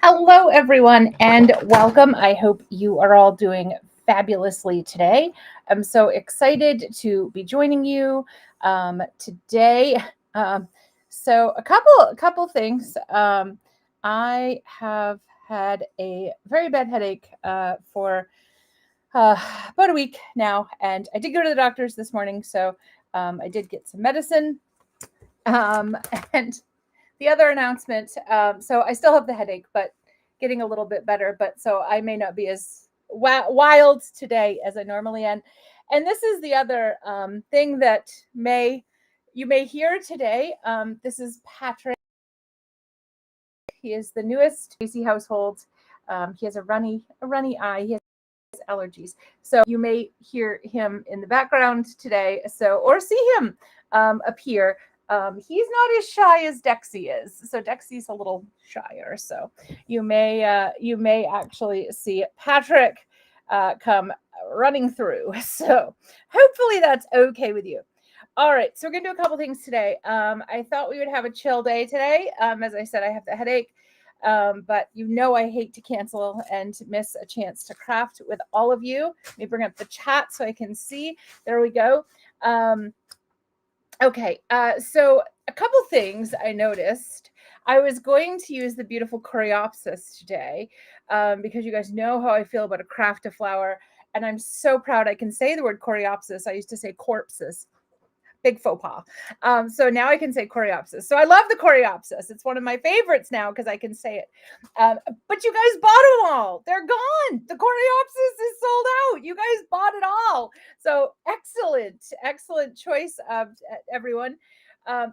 Hello, everyone, and welcome. I hope you are all doing fabulously today. I'm so excited to be joining you today. So a couple things. I have had a very bad headache for about a week now, and I did go to the doctor's this morning, so I did get some medicine. And the other announcement, so I still have the headache, but getting a little bit better. But so I may not be as wild today as I normally am. And this is the other thing that you may hear today. This is Patrick. He is the newest Tracy household. He has a runny eye. He has allergies, so you may hear him in the background today. Or see him appear. He's not as shy as Dexy is. So Dexy's a little shyer. So you may actually see Patrick come running through. So hopefully that's okay with you. All right. So we're going to do a couple things today. I thought we would have a chill day today. As I said, I have the headache. But I hate to cancel and miss a chance to craft with all of you. Let me bring up the chat so I can see. There we go. Okay, so a couple things I noticed. I was going to use the beautiful Coreopsis today because you guys know how I feel about a craft a flower, and I'm so proud I can say the word Coreopsis. I used to say corpses. Big faux pas. So now I can say Coreopsis. So I love the Coreopsis. It's one of my favorites now because I can say it. But you guys bought them all. They're gone. The Coreopsis is sold out. You guys bought it all. So excellent choice, everyone.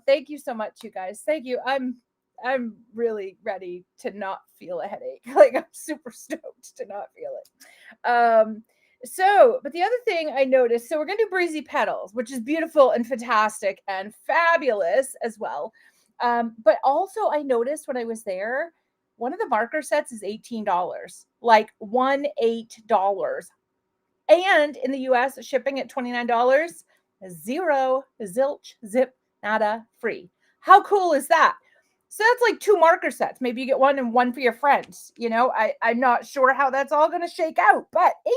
Thank you so much, you guys. Thank you. I'm really ready to not feel a headache. Like, I'm super stoked to not feel it. But the other thing I noticed, so we're going to do Breezy Petals, which is beautiful and fantastic and fabulous as well. But also I noticed when I was there, one of the marker sets is $18, like $18. And in the US, shipping at $29, zero, zilch, zip, nada, free. How cool is that? So that's like 2 marker sets. Maybe you get one and one for your friends. I'm not sure how that's all going to shake out, but $18.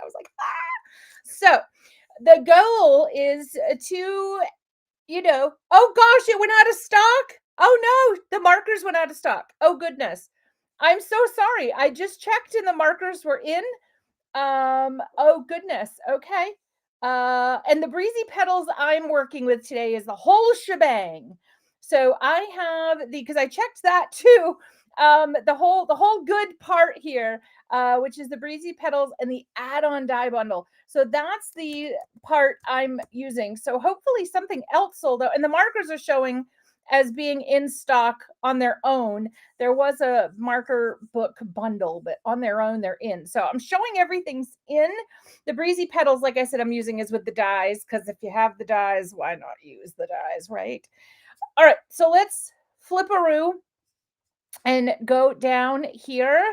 I was like, ah. So the goal is to, oh gosh, it went out of stock. Oh no, the markers went out of stock. Oh goodness. I'm so sorry. I just checked and the markers were in. Oh goodness. Okay. And the Breezy Petals I'm working with today is the whole shebang. So I have because I checked that too. The whole good part here, which is the Breezy Petals and the add-on die bundle. So that's the part I'm using. So hopefully something else sold out. And the markers are showing as being in stock on their own. There was a marker book bundle, but on their own, they're in. So I'm showing everything's in. The Breezy Petals, like I said, I'm using is with the dies, because if you have the dies, why not use the dies, right? All right, so let's flip-a-roo and go down here,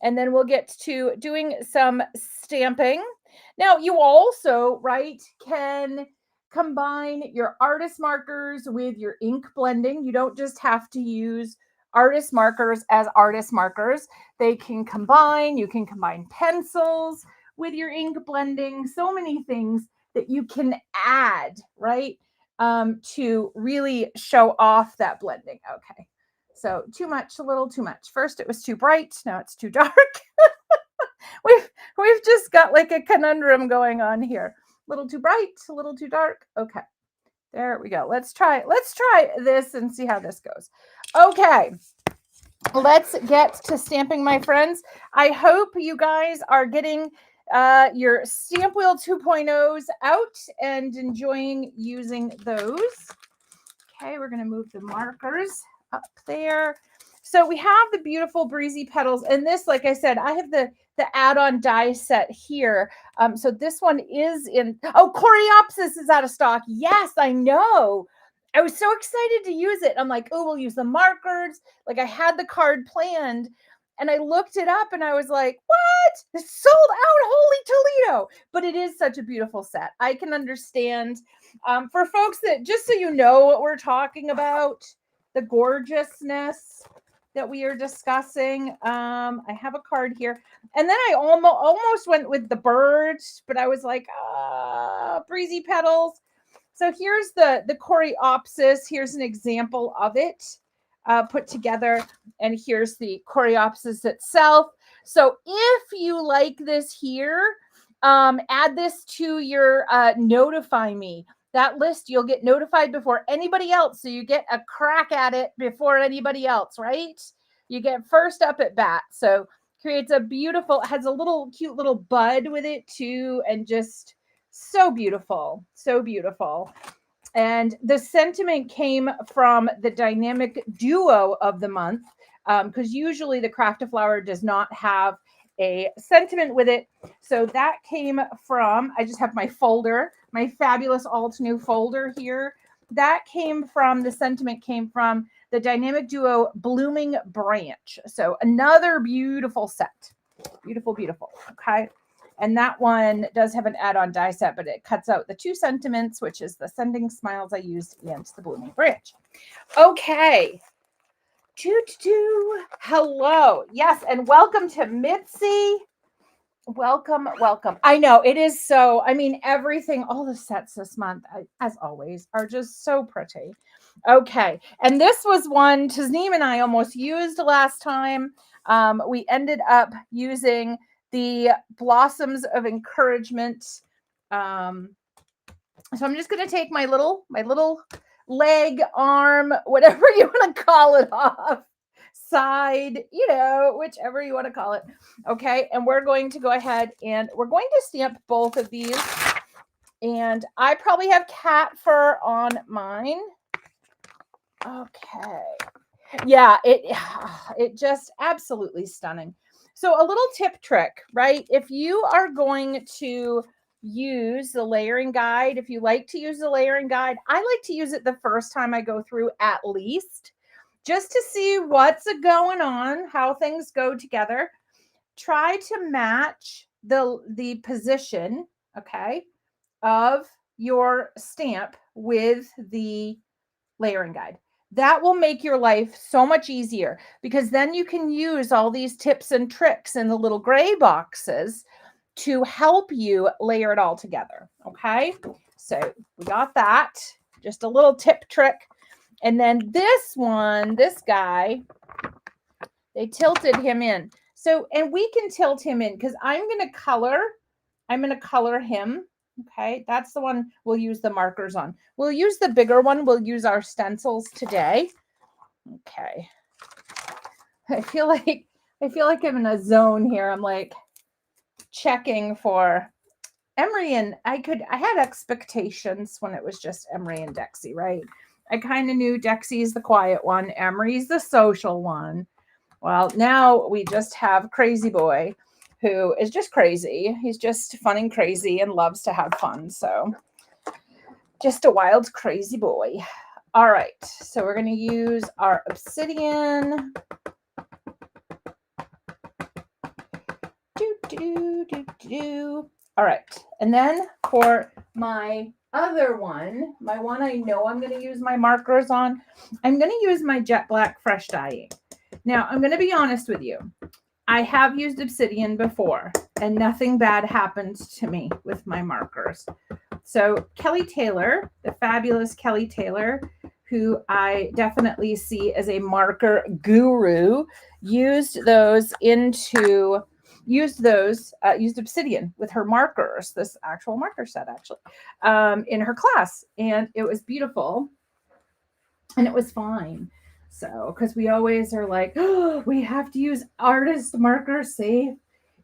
and then we'll get to doing some stamping. Now, you also, right, can combine your artist markers with your ink blending. You don't just have to use artist markers as artist markers. They can combine, you can combine pencils with your ink blending, so many things that you can add, right? To really show off that blending. Okay. So too much, a little too much. First it was too bright, now it's too dark. we've just got like a conundrum going on here. A little too bright, a little too dark. Okay. There we go. Let's try this and see how this goes. Okay. Let's get to stamping, my friends. I hope you guys are getting your Stamp Wheel 2.0s out and enjoying using those. Okay, we're going to move the markers up there. So we have the beautiful Breezy Petals, and this, like I said, I have the add-on die set here. So this one is in, oh, Coreopsis is out of stock. Yes, I know. I was so excited to use it. I'm like, oh, we'll use the markers. Like I had the card planned and I looked it up and I was like, what? It's sold out. Holy Toledo. But it is such a beautiful set. I can understand for folks that, just so you know what we're talking about, the gorgeousness that we are discussing. I have a card here. And then I almost went with the birds, but I was like, Breezy Petals. So here's the Coreopsis. Here's an example of it put together. And here's the Coreopsis itself. So if you like this here, add this to your notify me. That list, you'll get notified before anybody else. So you get a crack at it before anybody else, right? You get first up at bat. So creates a beautiful, has a little cute little bud with it too. And just so beautiful, so beautiful. And the sentiment came from the dynamic duo of the month, because usually the Craft a Flower does not have a sentiment with it. So that came from, I just have my folder, my fabulous Altenew folder here. That came from, the sentiment came from the dynamic duo Blooming Branch. So another beautiful set. Beautiful, beautiful. Okay. And that one does have an add-on die set, but it cuts out the two sentiments, which is the Sending Smiles I used and the Blooming Branch. Okay. Hello. Yes, and welcome to Mitzi. Welcome, welcome. I know it is so, I mean, everything, all the sets this month, as always, are just so pretty. Okay. And this was one Tasneem and I almost used last time. We ended up using the Blossoms of Encouragement. So I'm just going to take my little leg, arm, whatever you want to call it off, side, you know, whichever you want to call it. Okay. And we're going to go ahead and we're going to stamp both of these. And I probably have cat fur on mine. Okay. Yeah, it just absolutely stunning. So a little tip trick, right? If you are going to use the layering guide, if you like to use the layering guide, I like to use it the first time I go through at least, just to see what's going on, how things go together. Try to match the position, okay, of your stamp with the layering guide. That will make your life so much easier, because then you can use all these tips and tricks in the little gray boxes to help you layer it all together. Okay. So we got that, just a little tip trick. And then this one, this guy, they tilted him in. So, and we can tilt him in because I'm going to color him. Okay, that's the one we'll use the markers on. We'll use the bigger one. We'll use our stencils today. Okay. I feel like I'm in a zone here. I'm like checking for Emery, and I had expectations when it was just Emery and Dexy, right? I kind of knew Dexy's the quiet one, Emery's the social one. Well, now we just have Crazy Boy, who is just crazy. He's just fun and crazy and loves to have fun. So just a wild, crazy boy. All right. So we're going to use our obsidian. All right. And then for my other one, my one I know I'm going to use my markers on, I'm going to use my Jet Black Fresh Dye ink. Now, I'm going to be honest with you. I have used obsidian before, and nothing bad happened to me with my markers. So Kelly Taylor, the fabulous Kelly Taylor, who I definitely see as a marker guru, used obsidian with her markers, this actual marker set actually, in her class. And it was beautiful and it was fine. So, because we always are like, oh, we have to use artist markers, safe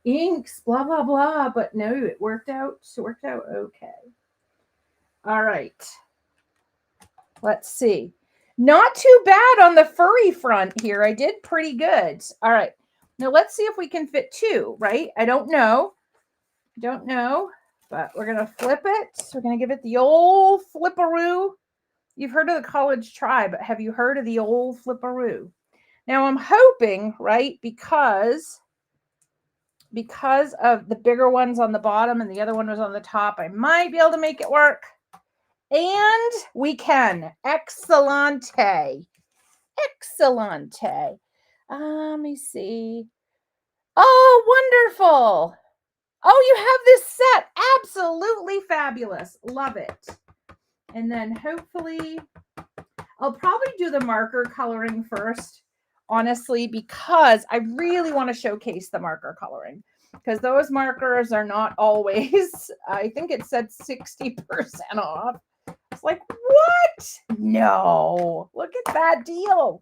inks, blah, blah, blah. But no, it worked out. It worked out okay. All right. Let's see. Not too bad on the furry front here. I did pretty good. All right. Now let's see if we can fit two, right? I don't know. But we're going to flip it. We're going to give it the old flipperoo. You've heard of the college try, but have you heard of the old flipperoo? Now I'm hoping, right, because of the bigger ones on the bottom and the other one was on the top, I might be able to make it work. And we can. Excellente. Let me see. Oh, wonderful. Oh, you have this set. Absolutely fabulous. Love it. And then hopefully, I'll probably do the marker coloring first, honestly, because I really want to showcase the marker coloring. Because those markers are not always, I think it said 60% off. It's like, what? No, look at that deal.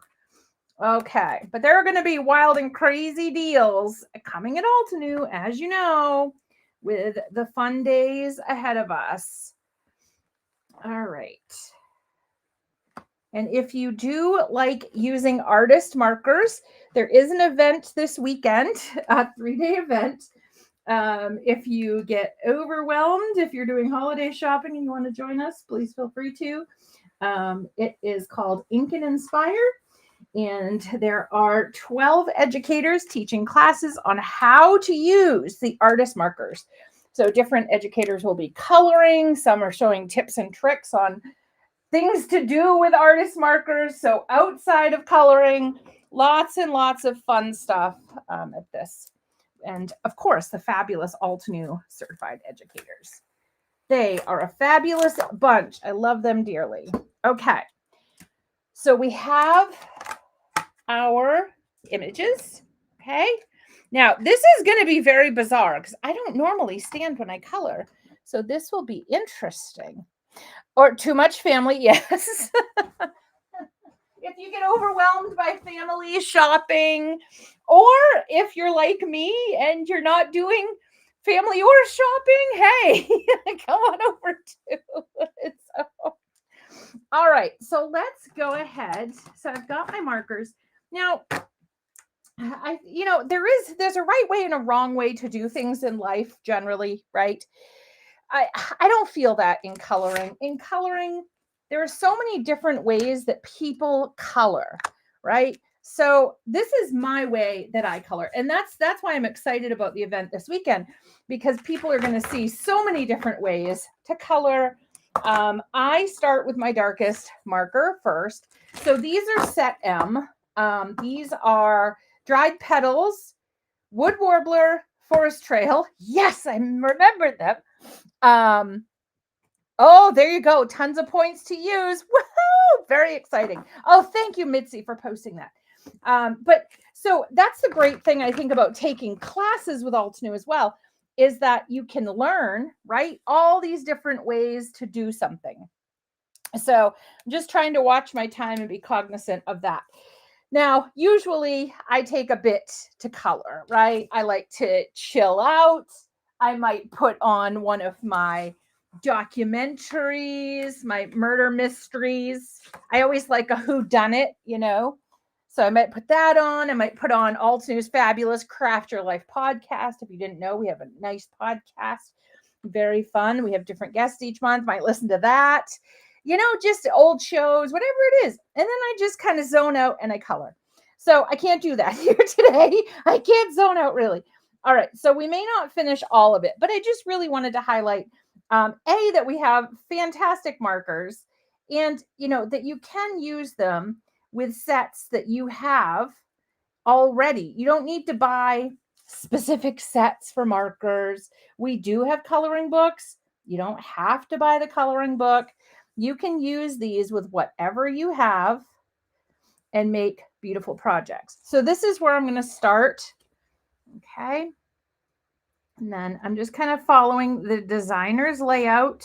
Okay, but there are going to be wild and crazy deals coming at Altenew, as you know, with the fun days ahead of us. All right. And if you do like using artist markers, there is an event this weekend, a 3-day event. If you get overwhelmed, if you're doing holiday shopping and you want to join us, please feel free to. It is called Ink and Inspire. And there are 12 educators teaching classes on how to use the artist markers. So different educators will be coloring. Some are showing tips and tricks on things to do with artist markers. So outside of coloring, lots and lots of fun stuff at this. And of course, the fabulous Altenew certified educators. They are a fabulous bunch. I love them dearly. Okay. So we have our images. Okay. Now, this is going to be very bizarre because I don't normally stand when I color. So this will be interesting. Or too much family, yes. If you get overwhelmed by family shopping, or if you're like me and you're not doing family or shopping, hey, come on over too. So, all right, so let's go ahead. So I've got my markers. Now, there's a right way and a wrong way to do things in life generally, right? I don't feel that in coloring. In coloring, there are so many different ways that people color, right? So this is my way that I color. And that's why I'm excited about the event this weekend, because people are going to see so many different ways to color. I start with my darkest marker first. So these are set M. These are dried petals, wood warbler, forest trail. Yes, I remembered them. Oh, there you go. Tons of points to use. Woohoo! Very exciting. Oh, thank you, Mitzi, for posting that. But so that's the great thing I think about taking classes with Altenew as well, is that you can learn, right, all these different ways to do something. So I'm just trying to watch my time and be cognizant of that. Now, usually I take a bit to color, right? I like to chill out. I might put on one of my documentaries, my murder mysteries. I always like a whodunit, So I might put that on. I might put on Altenew's fabulous Craft Your Life podcast. If you didn't know, we have a nice podcast. Very fun. We have different guests each month. Might listen to that. Just old shows, whatever it is. And then I just kind of zone out and I color. So I can't do that here today. I can't zone out really. All right. So we may not finish all of it, but I just really wanted to highlight, that we have fantastic markers and, that you can use them with sets that you have already. You don't need to buy specific sets for markers. We do have coloring books. You don't have to buy the coloring book. You can use these with whatever you have and make beautiful projects. So this is where I'm going to start. Okay. And then I'm just kind of following the designer's layout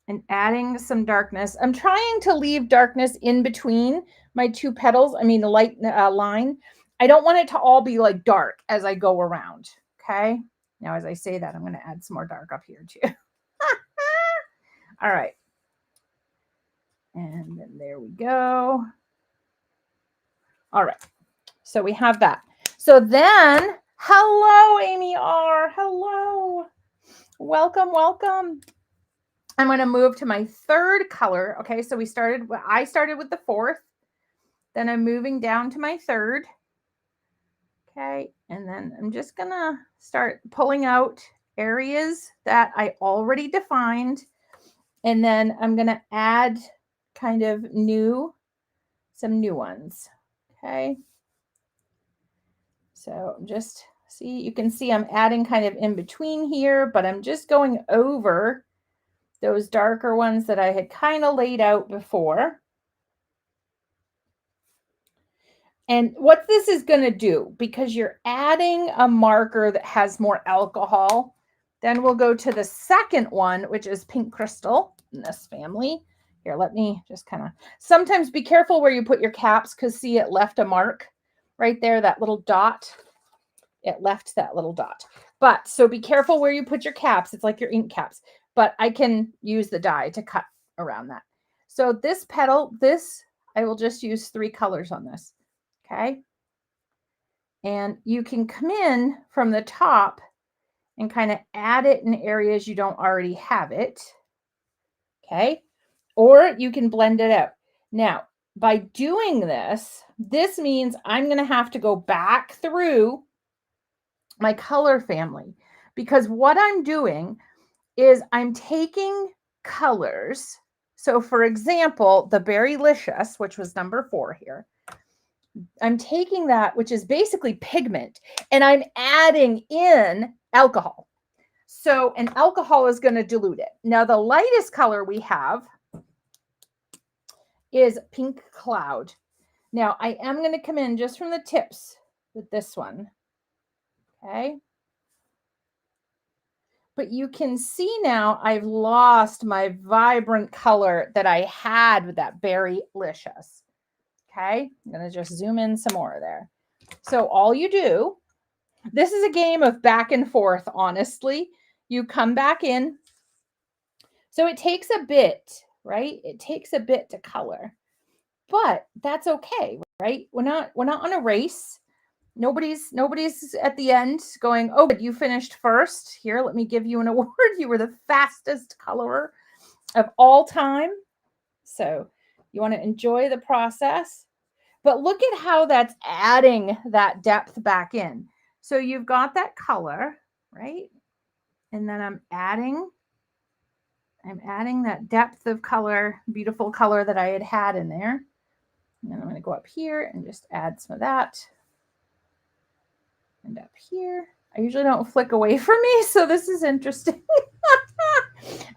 and adding some darkness. I'm trying to leave darkness in between my two petals. I mean, the light line. I don't want it to all be like dark as I go around. Okay. Now, as I say that, I'm going to add some more dark up here too. All right. And then there we go. All right. So we have that. So then, hello, Amy R. Hello. Welcome, welcome. I'm going to move to my third color. Okay, so I started with the fourth. Then I'm moving down to my third. Okay, and then I'm just going to start pulling out areas that I already defined. And then I'm going to add kind of some new ones. Okay. So just you can see I'm adding kind of in between here, but I'm just going over those darker ones that I had kind of laid out before. And what this is going to do, because you're adding a marker that has more alcohol, then we'll go to the second one, which is pink crystal in this family. Here, let me just kind of, sometimes be careful where you put your caps, because see, it left a mark right there, that little dot. It left that little dot. But so be careful where you put your caps. It's like your ink caps. But I can use the die to cut around that. So this petal, I will just use 3 colors on this. Okay. And you can come in from the top and kind of add it in areas you don't already have it. Okay. Or you can blend it out. Now, by doing this means I'm going to have to go back through my color family, because what I'm doing is I'm taking colors. So for example, the Berrylicious, which was number 4 here, I'm taking that, which is basically pigment, and I'm adding in alcohol. So, and alcohol is going to dilute it. Now, the lightest color we have is Pink Cloud. Now, I am going to come in just from the tips with this one. Okay. But you can see now I've lost my vibrant color that I had with that Berrylicious. Okay. I'm going to just zoom in some more there. So all you do, this is a game of back and forth, honestly. You come back in. So it takes a bit, right? It takes a bit to color, but that's okay, right? We're not on a race. Nobody's at the end going, oh, but you finished first. Here, let me give you an award. You were the fastest colorer of all time. So you want to enjoy the process. But look at how that's adding that depth back in. So you've got that color, right? And then I'm adding that depth of color, beautiful color that I had in there. And then I'm going to go up here and just add some of that. And up here, I usually don't flick away from me, so this is interesting.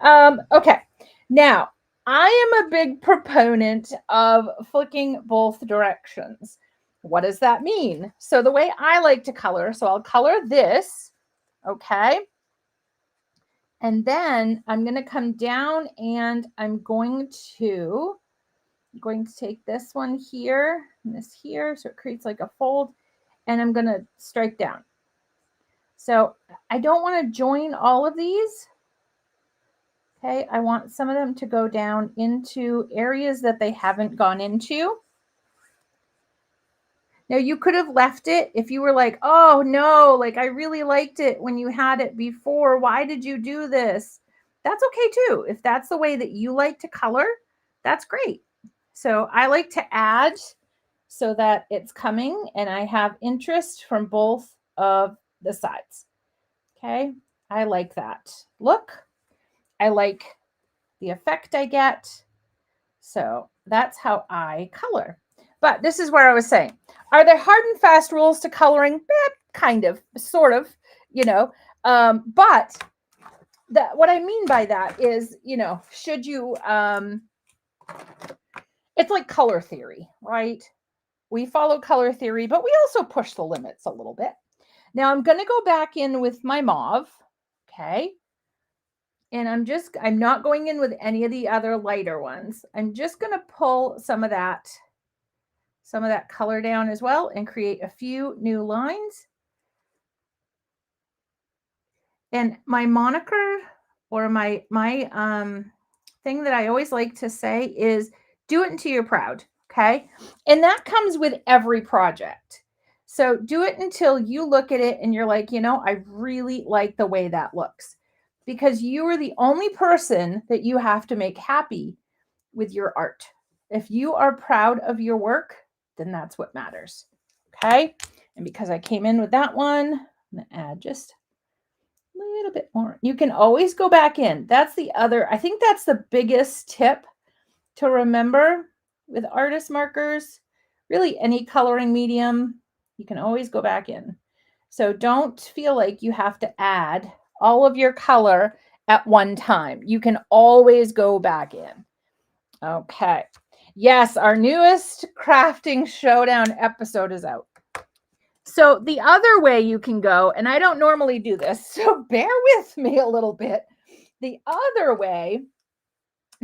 Okay, now I am a big proponent of flicking both directions. What does that mean? So the way I like to color, so I'll color this, okay? And then I'm going to come down and I'm going to take this one here and this here, so it creates like a fold, and I'm going to strike down. So I don't want to join all of these. Okay, I want some of them to go down into areas that they haven't gone into. Now you could have left it if you were like, oh no, like I really liked it when you had it before. Why did you do this? That's okay too. If that's the way that you like to color, that's great. So I like to add so that it's coming and I have interest from both of the sides. Okay, I like that look. I like the effect I get. So that's how I color. But this is where I was saying, are there hard and fast rules to coloring? Kind of, sort of, you know. But what I mean by that is, you know, should you, it's like color theory, right? We follow color theory, but we also push the limits a little bit. Now I'm going to go back in with my mauve. Okay. And I'm not going in with any of the other lighter ones. I'm just going to pull some of that color down as well and create a few new lines. And my moniker, or my thing that I always like to say is, do it until you're proud. Okay. And that comes with every project. So do it until you look at it and you're like, you know, I really like the way that looks, because you are the only person that you have to make happy with your art. If you are proud of your work, then that's what matters. Okay. And because I came in with that one, I'm going to add just a little bit more. You can always go back in. That's the other, I think that's the biggest tip to remember with artist markers. Really, any coloring medium, you can always go back in. So don't feel like you have to add all of your color at one time. You can always go back in. Okay. Yes, our newest crafting showdown episode is out. So the other way you can go, and I don't normally do this, so bear with me a little bit. The other way,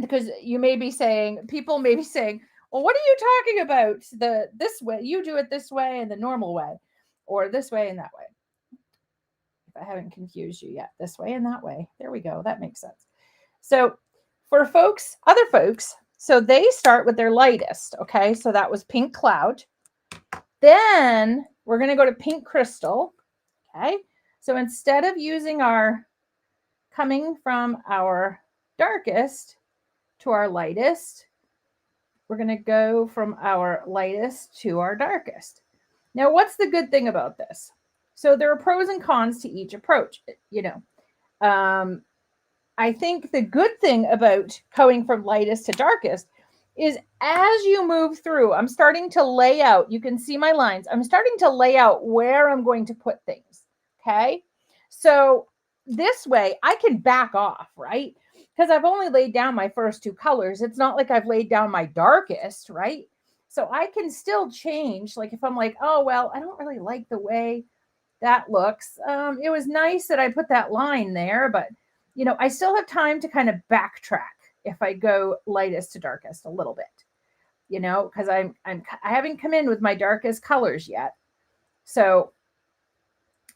because you may be saying, people may be saying, well, what are you talking about? This way, you do it this way and the normal way, or this way and that way. If I haven't confused you yet, this way and that way. There we go. That makes sense. So for other folks, so they start with their lightest. Okay. So that was pink cloud. Then we're going to go to pink crystal. Okay. So instead of using coming from our darkest to our lightest, we're going to go from our lightest to our darkest. Now, what's the good thing about this? So there are pros and cons to each approach. You know, I think the good thing about going from lightest to darkest is as you move through, I'm starting to lay out, you can see my lines. I'm starting to lay out where I'm going to put things. Okay. So this way I can back off, right? Because I've only laid down my first two colors. It's not like I've laid down my darkest, right? So I can still change. Like if I'm like, oh, well, I don't really like the way that looks. It was nice that I put that line there, but you know, I still have time to kind of backtrack if I go lightest to darkest a little bit, you know, because I haven't come in with my darkest colors yet. So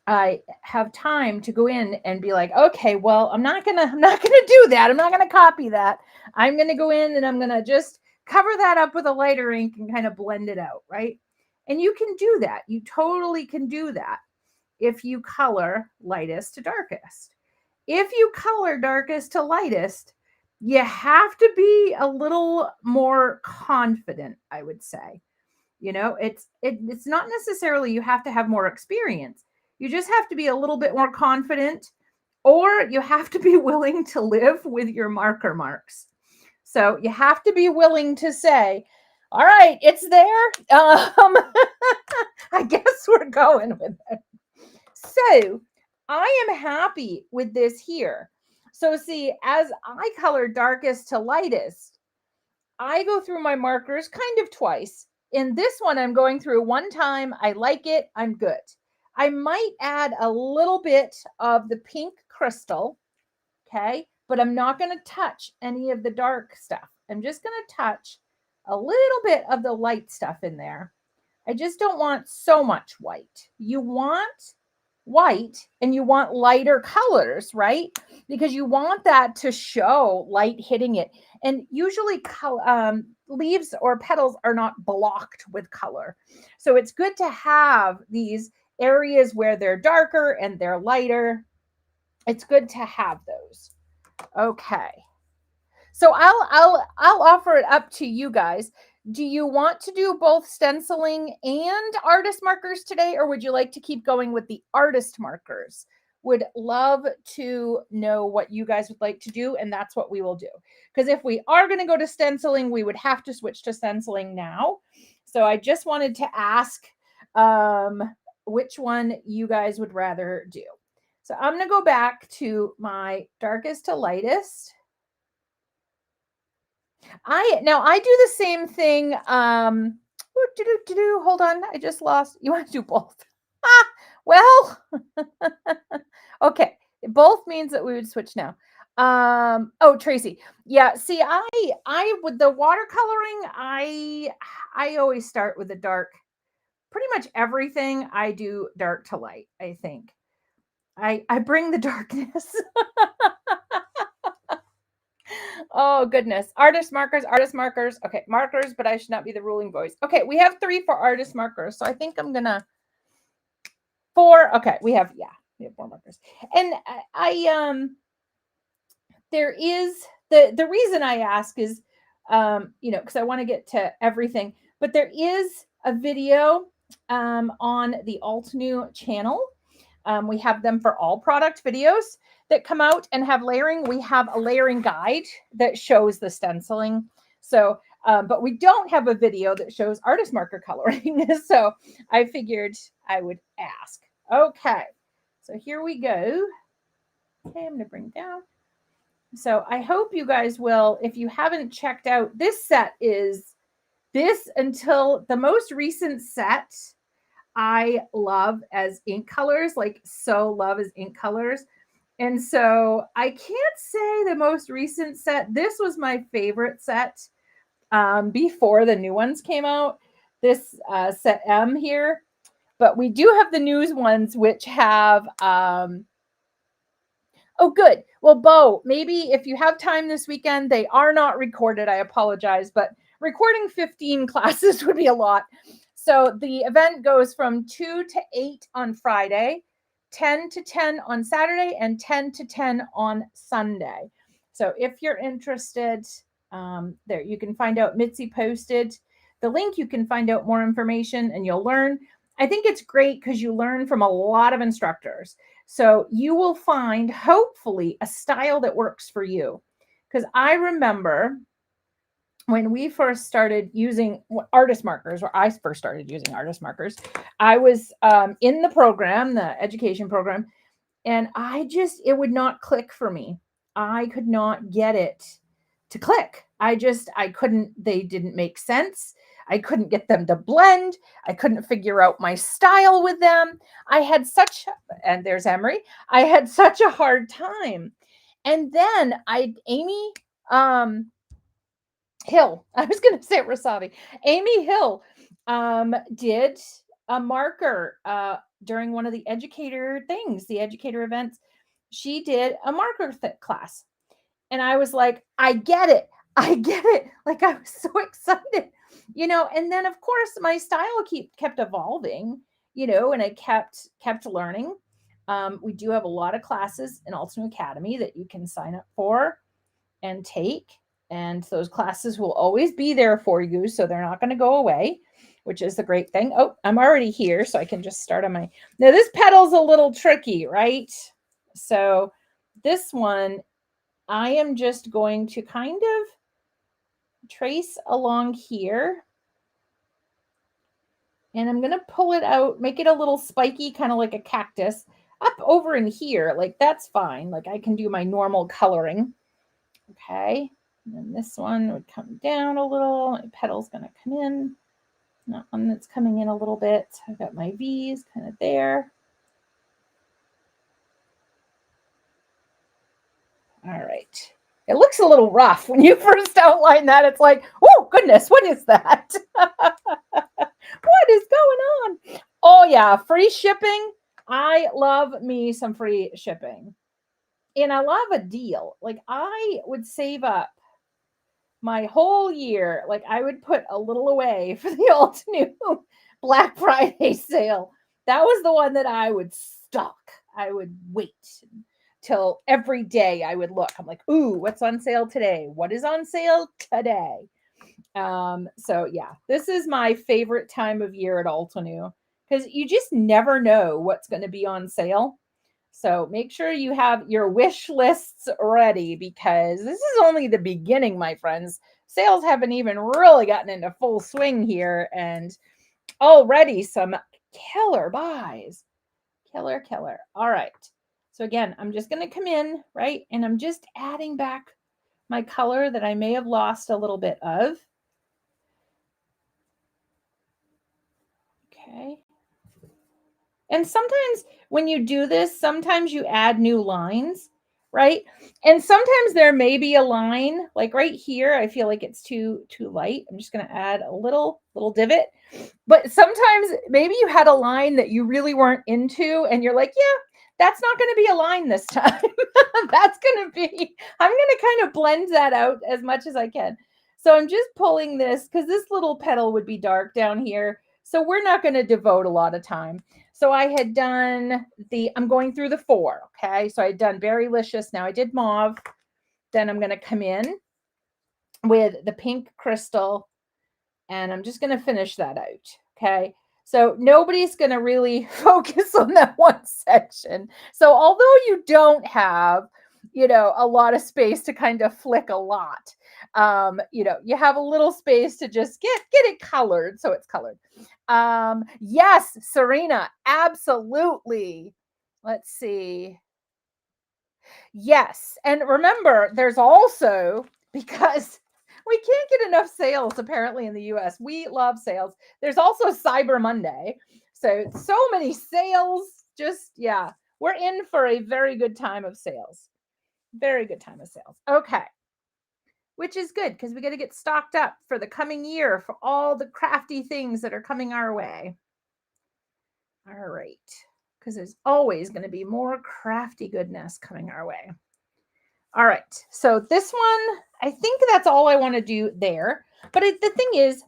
I have time to go in and be like, okay, well, I'm not gonna do that. I'm not gonna copy that. I'm gonna go in and I'm gonna just cover that up with a lighter ink and kind of blend it out, right? And you can do that. You totally can do that if you color lightest to darkest. If you color darkest to lightest, you have to be a little more confident, I would say. You know, it's not necessarily you have to have more experience. You just have to be a little bit more confident, or you have to be willing to live with your marker marks. So you have to be willing to say, all right, it's there. I guess we're going with it. So I am happy with this here. So see, as I color darkest to lightest, I go through my markers kind of twice. In this one, I'm going through one time. I like it. I'm good. I might add a little bit of the pink crystal. Okay. But I'm not going to touch any of the dark stuff. I'm just going to touch a little bit of the light stuff in there. I just don't want so much white. You want white and you want lighter colors, right? Because you want that to show light hitting it. And usually leaves or petals are not blocked with color. So it's good to have these areas where they're darker and they're lighter. It's good to have those. Okay. So I'll offer it up to you guys. Do you want to do both stenciling and artist markers today, or would you like to keep going with the artist markers? Would love to know what you guys would like to do, and that's what we will do. Because if we are going to go to stenciling, we would have to switch to stenciling now. So I just wanted to ask which one you guys would rather do. So I'm going to go back to my darkest to lightest. I do the same thing. Hold on, I just lost. You want to do both? Well, okay. Both means that we would switch now. Oh, Tracy. Yeah, see, I with the watercoloring, I always start with the dark. Pretty much everything I do dark to light, I think. I bring the darkness. Oh, goodness. Artist markers, artist markers. Okay, markers, but I should not be the ruling voice. Okay, we have 3 for artist markers. So I think I'm going to 4. Okay, we have 4 markers. And there is the reason I ask is, because I want to get to everything, but there is a video on the Altenew channel. We have them for all product videos that come out and have layering. We have a layering guide that shows the stenciling. So, but we don't have a video that shows artist marker coloring. So I figured I would ask. Okay, so here we go. Okay, I'm going to bring it down. So I hope you guys will, if you haven't checked out, this set is this until the most recent set. I love as ink colors, like so love as ink colors. And so I can't say the most recent set. This was my favorite set before the new ones came out. This set M here. But we do have the news ones, which have, oh, good. Well, Bo, maybe if you have time this weekend, they are not recorded. I apologize, but recording 15 classes would be a lot. So the event goes from 2 to 8 on Friday, 10 to 10 on Saturday, and 10 to 10 on Sunday. So if you're interested, there you can find out. Mitzi posted the link. You can find out more information and you'll learn. I think it's great because you learn from a lot of instructors. So you will find, hopefully, a style that works for you. Because I remember when we first started using artist markers, or I first started using artist markers, I was in the program, the education program, and it would not click for me. I could not get it to click. I couldn't, they didn't make sense. I couldn't get them to blend. I couldn't figure out my style with them. And there's Emery, I had such a hard time. And then Amy Hill, I was going to say Rasavi, Amy Hill did a marker during one of the educator things, the educator events. She did a marker class. And I was like, I get it. Like I was so excited, and then of course my style kept evolving, and I kept learning. We do have a lot of classes in Altenew Academy that you can sign up for and take. And those classes will always be there for you. So they're not going to go away, which is the great thing. Oh, I'm already here. So I can just start on now this petal's a little tricky, right? So this one, I am just going to kind of trace along here. And I'm going to pull it out, make it a little spiky, kind of like a cactus up over in here. Like that's fine. Like I can do my normal coloring. Okay. And then this one would come down a little. My petal's going to come in. That one that's coming in a little bit. I've got my V's kind of there. All right. It looks a little rough when you first outline that. It's like, oh, goodness, what is that? What is going on? Oh, yeah, free shipping. I love me some free shipping. And I love a deal. Like, I would save up my whole year. Like, I would put a little away for the Altenew Black Friday sale. That was the one that I would stock. I would wait till every day I would look. I'm like, ooh, what's on sale today? What is on sale today? So yeah, this is my favorite time of year at Altenew because you just never know what's going to be on sale. So make sure you have your wish lists ready because this is only the beginning, my friends. Sales haven't even really gotten into full swing here, and already some killer buys. Killer. All right. So again, I'm just going to come in, right? And I'm just adding back my color that I may have lost a little bit of. Okay. And sometimes when you do this, sometimes you add new lines, right? And sometimes there may be a line like right here. I feel like it's too light. I'm just going to add a little divot. But sometimes maybe you had a line that you really weren't into and you're like, yeah, that's not going to be a line this time. That's going to be, I'm going to kind of blend that out as much as I can. So I'm just pulling this because this little petal would be dark down here. So we're not going to devote a lot of time. So I had done I'm going through the 4. Okay. So I had done Berrylicious. Now I did mauve. Then I'm going to come in with the pink crystal and I'm just going to finish that out. Okay. So nobody's going to really focus on that one section. So although you don't have, a lot of space to kind of flick a lot, you have a little space to just get it colored. So it's colored. Yes, Serena, absolutely. Let's see. Yes. And remember, there's also, because we can't get enough sales apparently in the US. We love sales. There's also Cyber Monday. So many sales. Just, yeah, we're in for a very good time of sales. Very good time of sales. Okay. Which is good because we got to get stocked up for the coming year for all the crafty things that are coming our way. All right. Because there's always going to be more crafty goodness coming our way. All right. So this one, I think that's all I want to do there. But the thing is,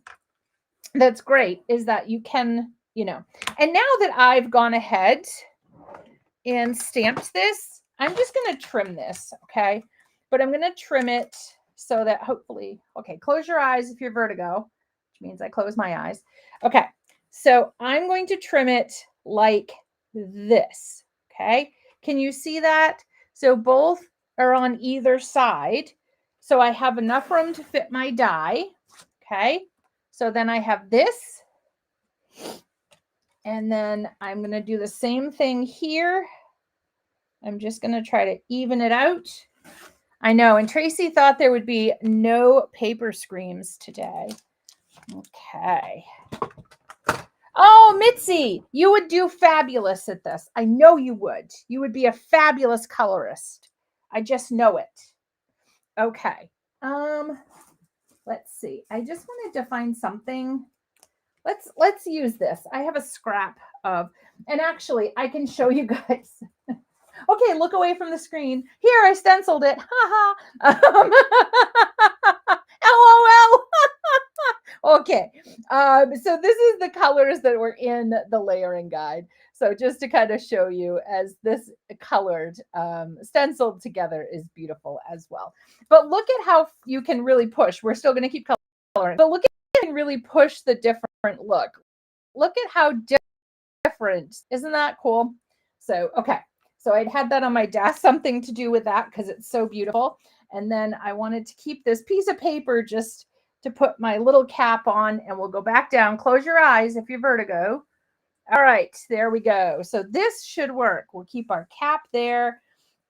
that's great, is that you can, and now that I've gone ahead and stamped this, I'm just going to trim this. Okay. But I'm going to trim it so that hopefully, okay, close your eyes if you're vertigo, which means I close my eyes. Okay. So I'm going to trim it like this. Okay. Can you see that? So both are on either side. So I have enough room to fit my die. Okay. So then I have this. And then I'm going to do the same thing here. I'm just going to try to even it out. I know. And Tracy thought there would be no paper screams today. Okay. Oh, Mitzi, you would do fabulous at this. I know you would. You would be a fabulous colorist. I just know it. Okay. Let's see. I just wanted to find something. Let's use this. I have a scrap of, and actually I can show you guys. Okay, look away from the screen. Here, I stenciled it. Ha ha. LOL. Okay. So this is the colors that were in the layering guide. So just to kind of show you, as this colored stenciled together is beautiful as well. But look at how you can really push. We're still going to keep coloring, but look at how you can really push the different look. Look at how different. Isn't that cool? So, okay. So I'd had that on my desk, something to do with that because it's so beautiful. And then I wanted to keep this piece of paper just to put my little cap on, and we'll go back down. Close your eyes if you're vertigo. All right, there we go. So this should work. We'll keep our cap there.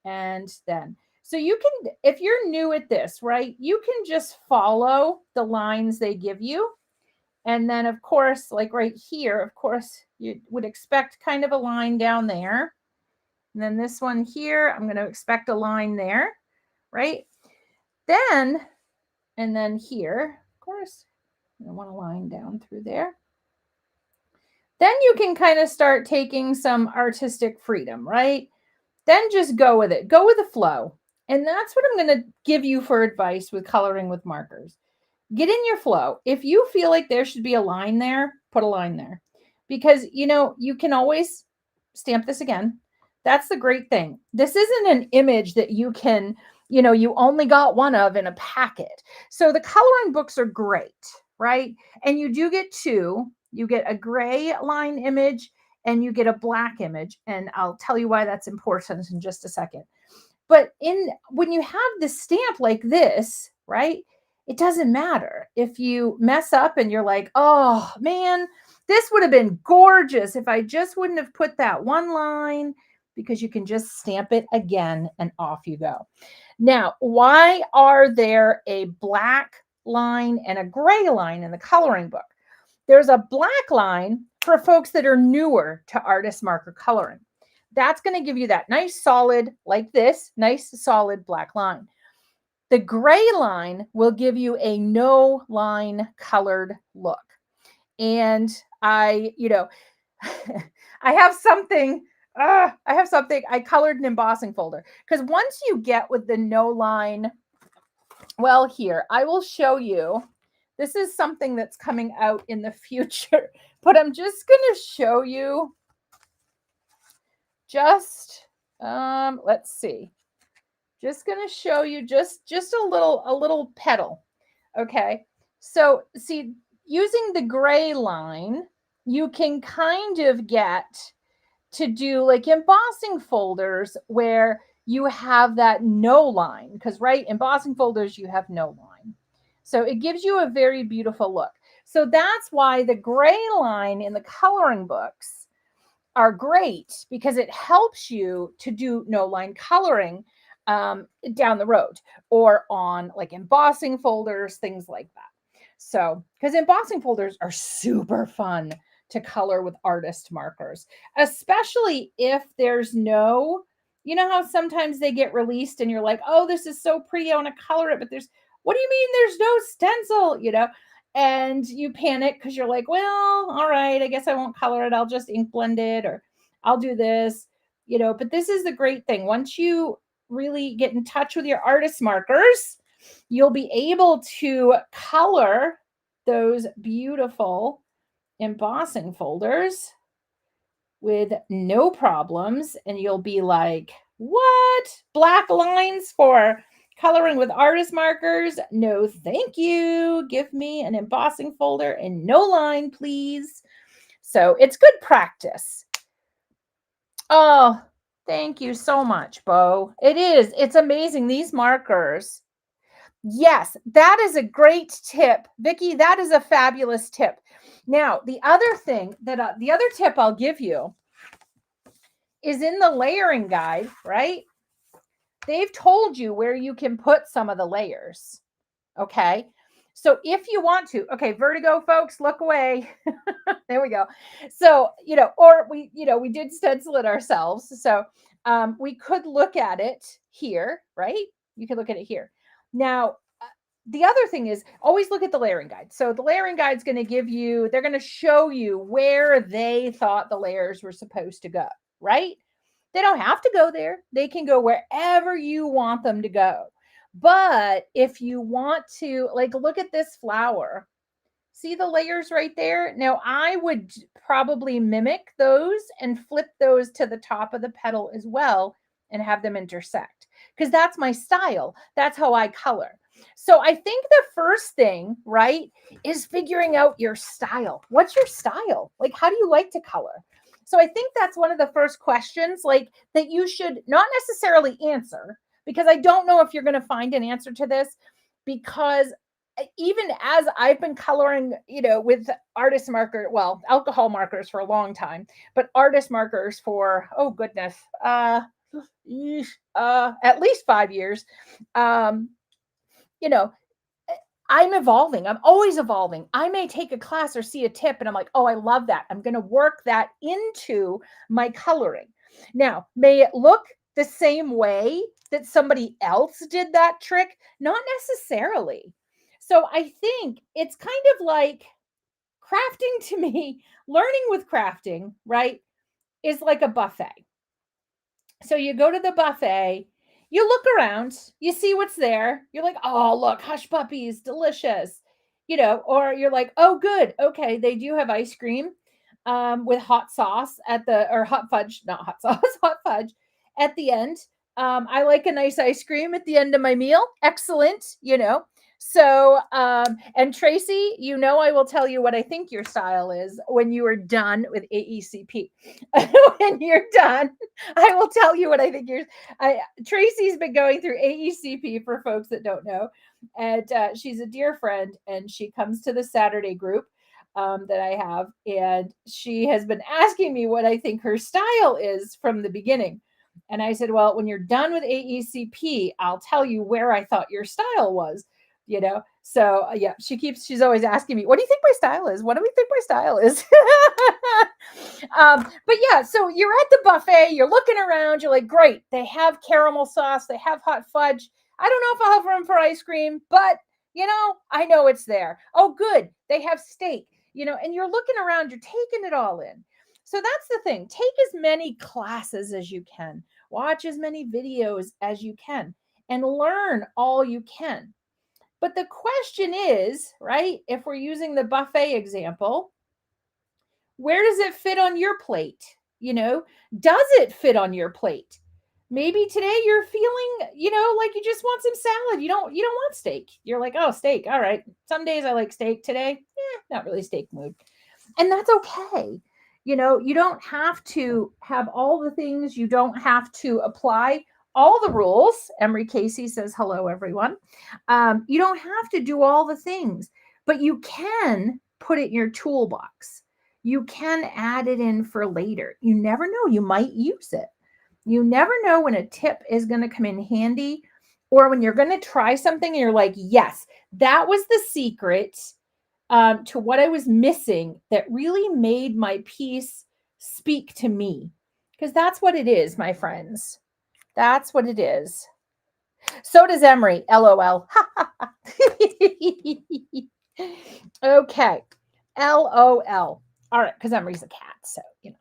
And then, so you can, if you're new at this, right, you can just follow the lines they give you. And then, of course, like right here, of course, you would expect kind of a line down there. And then this one here, I'm going to expect a line there, right? Then, and then here, of course, I want a line down through there. Then you can kind of start taking some artistic freedom, right? Then just go with it. Go with the flow. And that's what I'm going to give you for advice with coloring with markers. Get in your flow. If you feel like there should be a line there, put a line there. Because, you can always stamp this again. That's the great thing. This isn't an image that you can, you only got one of in a packet. So the coloring books are great, right? And you do get 2. You get a gray line image and you get a black image. And I'll tell you why that's important in just a second. But when you have the stamp like this, right? it doesn't matter if you mess up and you're like, oh man, this would have been gorgeous if I just wouldn't have put that one line, because you can just stamp it again and off you go. Now, why are there a black line and a gray line in the coloring book? There's a black line for folks that are newer to artist marker coloring. That's going to give you that nice solid, like this, nice solid black line. The gray line will give you a no line colored look. And I have something, I colored an embossing folder, because once you get with the no line, well, here, I will show you. This is something that's coming out in the future, but I'm just going to show you just, let's see. Just going to show you just a little petal. Okay. So see, using the gray line, you can kind of get to do like embossing folders where you have that no line, because right, embossing folders, you have no line. So it gives you a very beautiful look. So that's why the gray line in the coloring books are great, because it helps you to do no line coloring down the road, or on like embossing folders, things like that. So, because embossing folders are super fun to color with artist markers, especially if there's no, you know how sometimes they get released and you're like, oh, this is so pretty, I want to color it, but what do you mean there's no stencil, and you panic because you're like, well, all right, I guess I won't color it, I'll just ink blend it, or I'll do this, but this is the great thing. Once you really get in touch with your artist markers, you'll be able to color those beautiful embossing folders with no problems. And you'll be like, what? Black lines for coloring with artist markers? No, thank you. Give me an embossing folder and no line, please. So it's good practice. Oh, thank you so much, Bo. It is. It's amazing. These markers. Yes, that is a great tip. Vicki, that is a fabulous tip. Now, the other thing that the other tip I'll give you is in the layering guide, right? They've told you where you can put some of the layers. Okay. So if you want to, okay, vertigo folks, look away. There we go. So, or we did stencil it ourselves. So we could look at it here, right? You can look at it here. Now, the other thing is always look at the layering guide. So the layering guide is going to give you, they're going to show you where they thought the layers were supposed to go, right? They don't have to go there. They can go wherever you want them to go. But if you want to, like, look at this flower. See the layers right there? Now, I would probably mimic those and flip those to the top of the petal as well and have them intersect, because that's my style. That's how I color. So I think the first thing, right, is figuring out your style. What's your style? Like, how do you like to color? So I think that's one of the first questions, like, that you should not necessarily answer, because I don't know if you're going to find an answer to this, because even as I've been coloring, with artist marker, well, alcohol markers for a long time, but artist markers for, oh goodness, at least 5 years, I'm evolving. I'm always evolving. I may take a class or see a tip and I'm like, oh, I love that. I'm going to work that into my coloring. Now, may it look the same way that somebody else did that trick? Not necessarily. So I think it's kind of like crafting to me, learning with crafting, right, is like a buffet. So you go to the buffet, you look around, you see what's there. You're like, oh, look, hush puppies, delicious, or you're like, oh, good. Okay. They do have ice cream with hot sauce or hot fudge, not hot sauce, hot fudge at the end. I like a nice ice cream at the end of my meal. Excellent, So, and Tracy, you know, I will tell you what I think your style is when you are done with AECP. When you're done, I will tell you what I think yours. Tracy's been going through AECP for folks that don't know, and she's a dear friend, and she comes to the Saturday group that I have, and she has been asking me what I think her style is from the beginning. And I said, well, when you're done with AECP, I'll tell you where I thought your style was, you know? So yeah, she's always asking me, what do you think my style is? What do we think my style is? But yeah, so you're at the buffet, you're looking around, you're like, great, they have caramel sauce, they have hot fudge. I don't know if I'll have room for ice cream, but you know, I know it's there. Oh, good, they have steak, you know, and you're looking around, you're taking it all in. So that's the thing. Take as many classes as you can, watch as many videos as you can, and learn all you can. But the question is, right, if we're using the buffet example, where does it fit on your plate? You know, does it fit on your plate? Maybe today you're feeling, you know, like you just want some salad. You don't want steak. You're like, oh, steak. All right. Some days I like steak. Today, not really steak mood. And that's okay. You know, you don't have to have all the things. You don't have to apply all the rules. Emery Casey says, hello, everyone. You don't have to do all the things, but you can put it in your toolbox. You can add it in for later. You never know. You might use it. You never know when a tip is going to come in handy, or when you're going to try something and you're like, yes, that was the secret to what I was missing that really made my piece speak to me. Because that's what it is, my friends. That's what it is. So does Emery. LOL. Okay. LOL. All right, because Emery's a cat, so you know.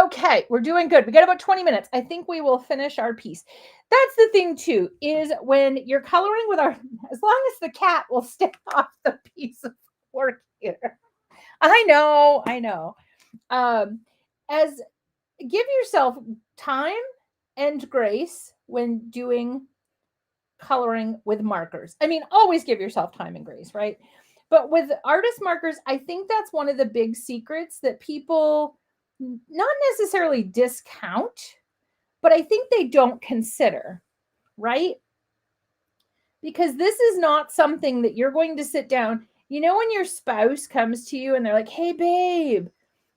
Okay, we're doing good. We got about 20 minutes. I think we will finish our piece. That's the thing too, is when you're coloring with our, as long as the cat will stay off the piece of work here. I know. As give yourself time and grace when doing coloring with markers. I mean, always give yourself time and grace, right? But with artist markers, I think that's one of the big secrets that people not necessarily discount, but I think they don't consider, right? Because this is not something that you're going to sit down. You know, when your spouse comes to you and they're like, hey, babe,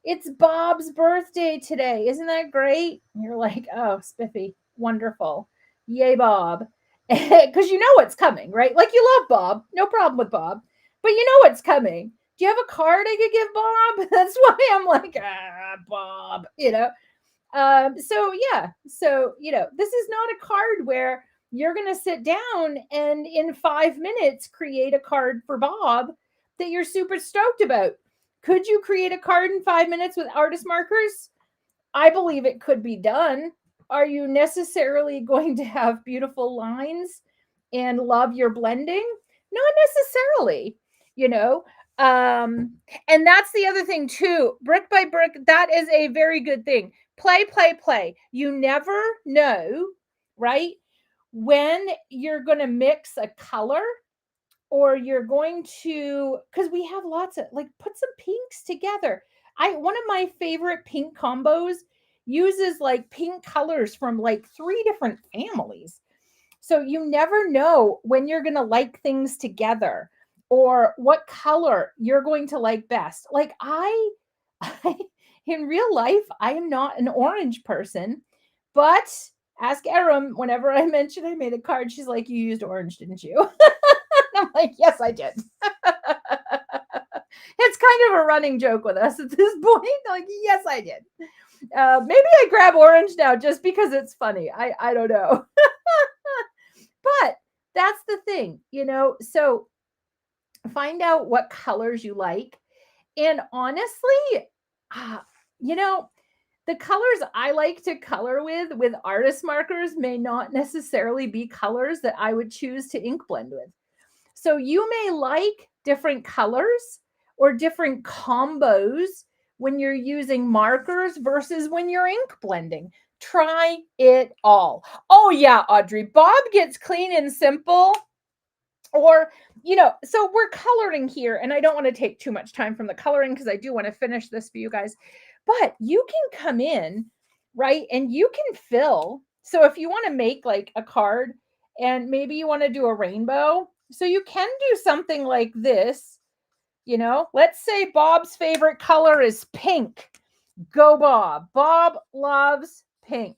it's Bob's birthday today. Isn't that great? And you're like, oh, spiffy, wonderful. Yay, Bob. Because you know what's coming, right? Like you love Bob, no problem with Bob, but you know what's coming. Do you have a card I could give Bob? That's why I'm like, Bob, you know? So you know, this is not a card where you're going to sit down and in 5 minutes create a card for Bob that you're super stoked about. Could you create a card in 5 minutes with artist markers? I believe it could be done. Are you necessarily going to have beautiful lines and love your blending? Not necessarily, you know. And that's the other thing too. Brick by brick, that is a very good thing. Play. You never know, right? When you're going to mix a color, or you're going to, because we have lots of, like, put some pinks together. One of my favorite pink combos uses like pink colors from like 3 different families. So you never know when you're going to like things together, or what color you're going to like best. Like I in real life, I am not an orange person, but ask Erin, whenever I mention I made a card, she's like, you used orange, didn't you? I'm like, yes, I did. It's kind of a running joke with us at this point. Like, yes, I did. Maybe I grab orange now just because it's funny. I don't know. But that's the thing, you know. So find out what colors you like. And honestly, you know, the colors I like to color with artist markers may not necessarily be colors that I would choose to ink blend with. So you may like different colors or different combos when you're using markers versus when you're ink blending. Try it all. Oh yeah, Audrey, Bob gets clean and simple Or, so we're coloring here, and I don't want to take too much time from the coloring because I do want to finish this for you guys. But you can come in, right? And you can fill. So if you want to make like a card and maybe you want to do a rainbow, so you can do something like this. Let's say Bob's favorite color is pink. Go Bob. Bob loves pink.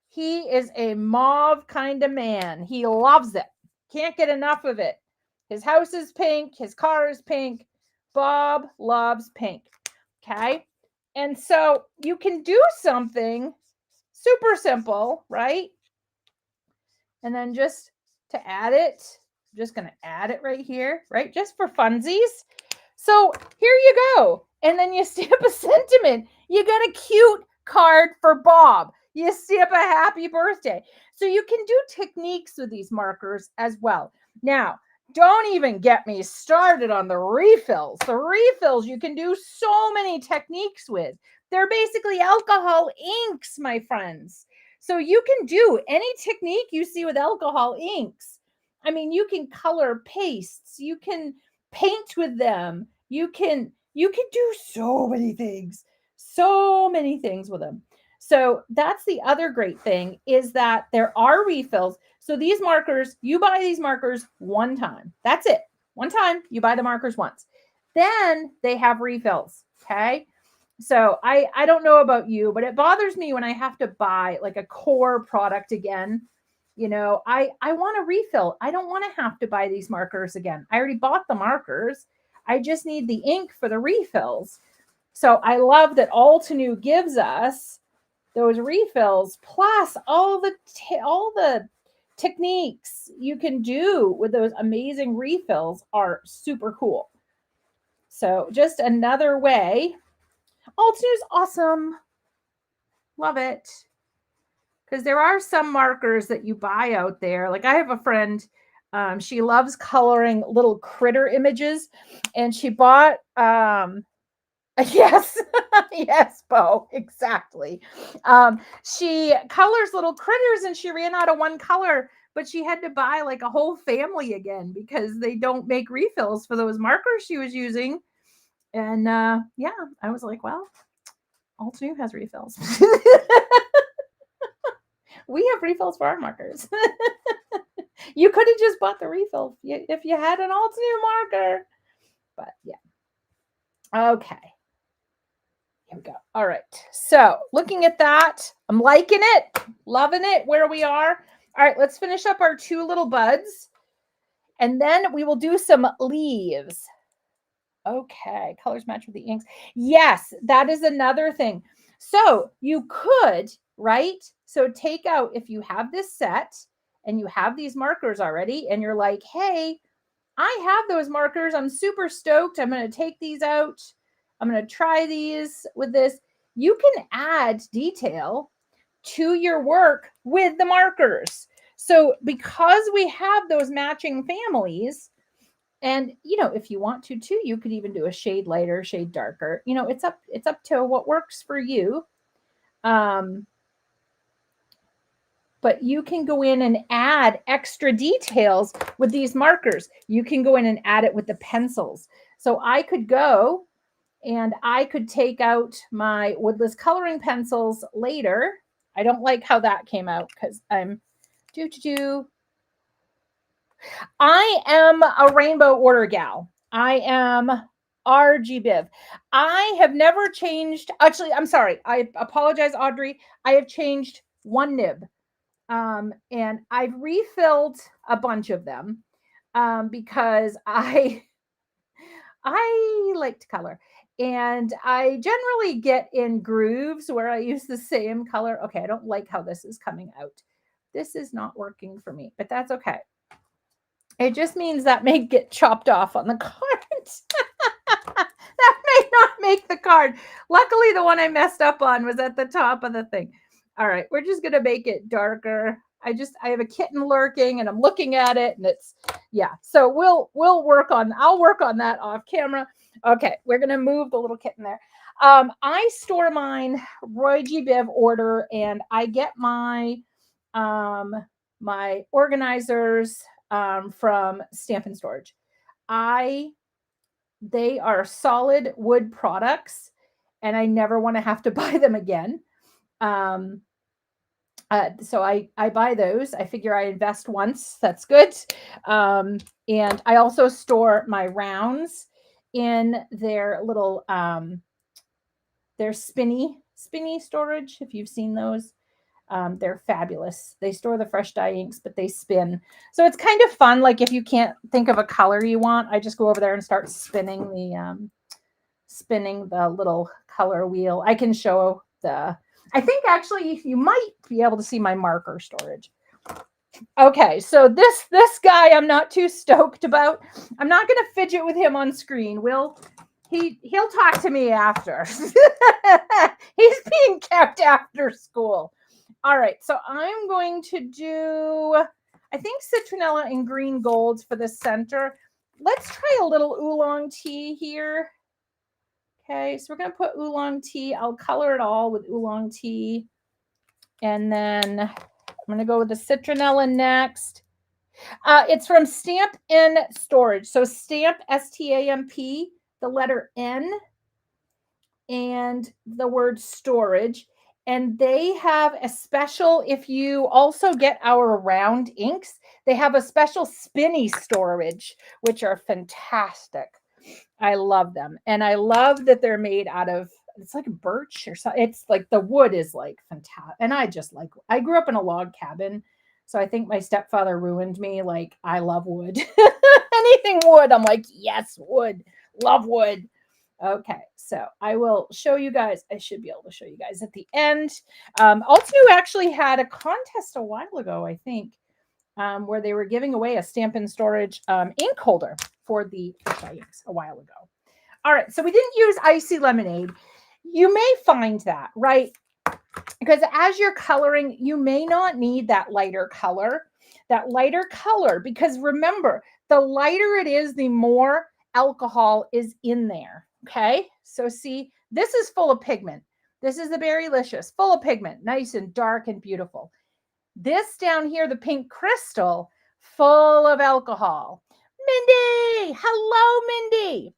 He is a mauve kind of man. He loves it. Can't get enough of it. His house is pink. His car is pink. Bob loves pink. Okay. And so you can do something super simple, right? And then just to add it, I'm just going to add it right here, right? Just for funsies. So here you go. And then you stamp a sentiment. You got a cute card for Bob. You stamp a happy birthday. So you can do techniques with these markers as well. Now, don't even get me started on the refills. The refills you can do so many techniques with. They're basically alcohol inks, my friends. So you can do any technique you see with alcohol inks. I mean, you can color pastes. You can paint with them. You can do so many things with them. So that's the other great thing, is that there are refills. So these markers, you buy these markers one time. That's it. One time, you buy the markers once. Then they have refills. Okay. So I don't know about you, but it bothers me when I have to buy like a core product again. I want a refill. I don't want to have to buy these markers again. I already bought the markers. I just need the ink for the refills. So I love that Altenew gives us those refills, plus all the techniques you can do with those amazing refills are super cool. So just another way. Altenew's awesome. Love it. Because there are some markers that you buy out there. Like I have a friend, she loves coloring little critter images, and she bought yes, yes, Bo, exactly. She colors little critters, and she ran out of one color, but she had to buy like a whole family again because they don't make refills for those markers she was using. And yeah, I was like, well, Altenew has refills. We have refills for our markers. You could have just bought the refill if you had an Altenew marker. But yeah. Okay. Here we go. All right. So looking at that, I'm liking it, loving it where we are. All right, let's finish up our two little buds. And then we will do some leaves. Okay, colors match with the inks. Yes, that is another thing. So you could, right? So take out, if you have this set and you have these markers already, and you're like, hey, I have those markers. I'm super stoked. I'm going to take these out. I'm going to try these with this. You can add detail to your work with the markers. So because we have those matching families, and if you want to too, you could even do a shade lighter, shade darker. It's up to what works for you. But you can go in and add extra details with these markers. You can go in and add it with the pencils. So I could go and I could take out my woodless coloring pencils later. I don't like how that came out because I'm I am a rainbow order gal. I am RGBiv. I have never changed. Actually, I'm sorry. I apologize, Audrey. I have changed one nib. And I've refilled a bunch of them because I like to color, and I generally get in grooves where I use the same color. Okay, I don't like how this is coming out. This is not working for me, but that's okay. It just means that may get chopped off on the card. That may not make the card. Luckily, the one I messed up on was at the top of the thing. All right, we're just going to make it darker. I have a kitten lurking and I'm looking at it, and it's, yeah. So I'll work on that off camera. Okay, we're going to move the little kitten there. I store mine Roy G. Biv order, and I get my organizers from Stamp & Storage. They are solid wood products, and I never want to have to buy them again. So I buy those. I figure I invest once. That's good. And I also store my rounds in their little their spinny storage. If you've seen those, they're fabulous. They store the fresh dye inks, but they spin. So it's kind of fun. Like if you can't think of a color you want, I just go over there and start spinning the little color wheel. I can show I think actually you might be able to see my marker storage. Okay, so this guy I'm not too stoked about. I'm not going to fidget with him on screen. He'll talk to me after. He's being kept after school. All right, so I'm going to do, I think, citronella and green golds for the center. Let's try a little oolong tea here. Okay, so we're going to put oolong tea. I'll color it all with oolong tea. And then I'm going to go with the citronella next. It's from Stamp & Storage. So Stamp, S-T-A-M-P, the letter N, and the word storage. And they have a special, if you also get our round inks, they have a special spinny storage, which are fantastic. I love them. And I love that they're made out of, it's like birch or something. It's like the wood is like fantastic. And I grew up in a log cabin. So I think my stepfather ruined me. Like, I love wood. Anything wood. I'm like, yes, wood. Love wood. Okay, so I will show you guys. I should be able to show you guys at the end. Altenew actually had a contest a while ago, I think, where they were giving away a Stamp & Storage ink holder for the inks a while ago. All right, so we didn't use icy lemonade. You may find that, right? Because as you're coloring, you may not need that lighter color. Because remember, the lighter it is, the more alcohol is in there. Okay, so see, this is full of pigment. This is the Berrylicious, full of pigment, nice and dark and beautiful. This down here, the pink crystal, full of alcohol. Mindy, hello, Mindy.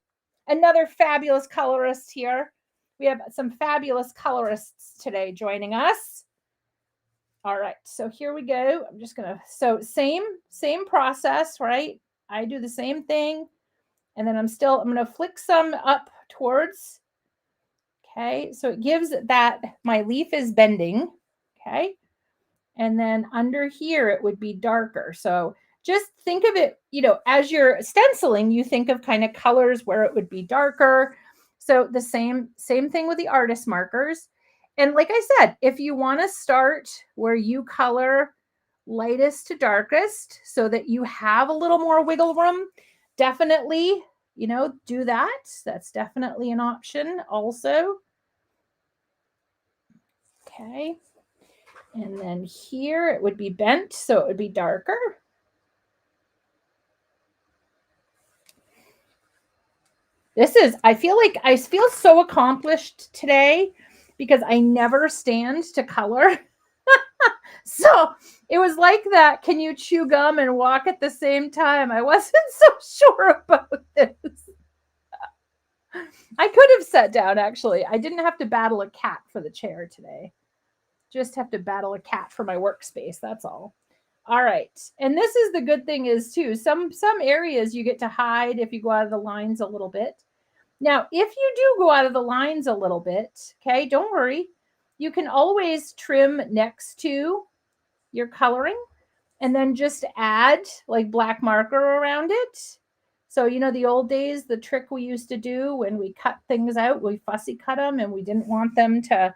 Another fabulous colorist here. We have some fabulous colorists today joining us. All right, so here we go. I'm just gonna, so same process, right? I do the same thing. And then I'm going to flick some up towards, okay? So it gives that my leaf is bending, okay? And then under here, it would be darker. So just think of it, as you're stenciling, you think of kind of colors where it would be darker. So the same thing with the artist markers. And like I said, if you want to start where you color lightest to darkest so that you have a little more wiggle room, definitely, do that. That's definitely an option also. Okay. And then here it would be bent, so it would be darker. I feel so accomplished today because I never stand to color. So it was like that. Can you chew gum and walk at the same time? I wasn't so sure about this. I could have sat down, actually. I didn't have to battle a cat for the chair today. Just have to battle a cat for my workspace. That's all. All right. And this is the good thing is too, some areas you get to hide if you go out of the lines a little bit. Now, if you do go out of the lines a little bit, okay, don't worry. You can always trim next to your coloring and then just add like black marker around it. So, the old days, the trick we used to do when we cut things out, we fussy cut them and we didn't want them to,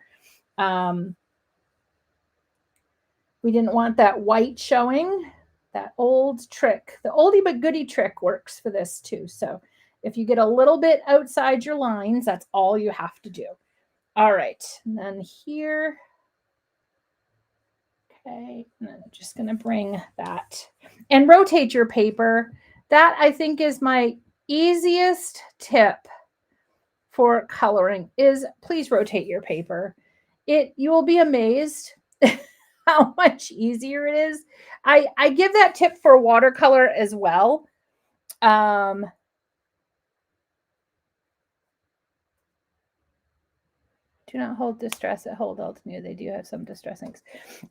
we didn't want that white showing. That old trick, the oldie but goodie trick works for this too. So if you get a little bit outside your lines, that's all you have to do. All right, and then here, okay, and then I'm just going to bring that and rotate your paper. That I think is my easiest tip for coloring is please rotate your paper. You will be amazed how much easier it is. I give that tip for watercolor as well. Um, do not hold distress at hold Altenew. They do have some distress inks.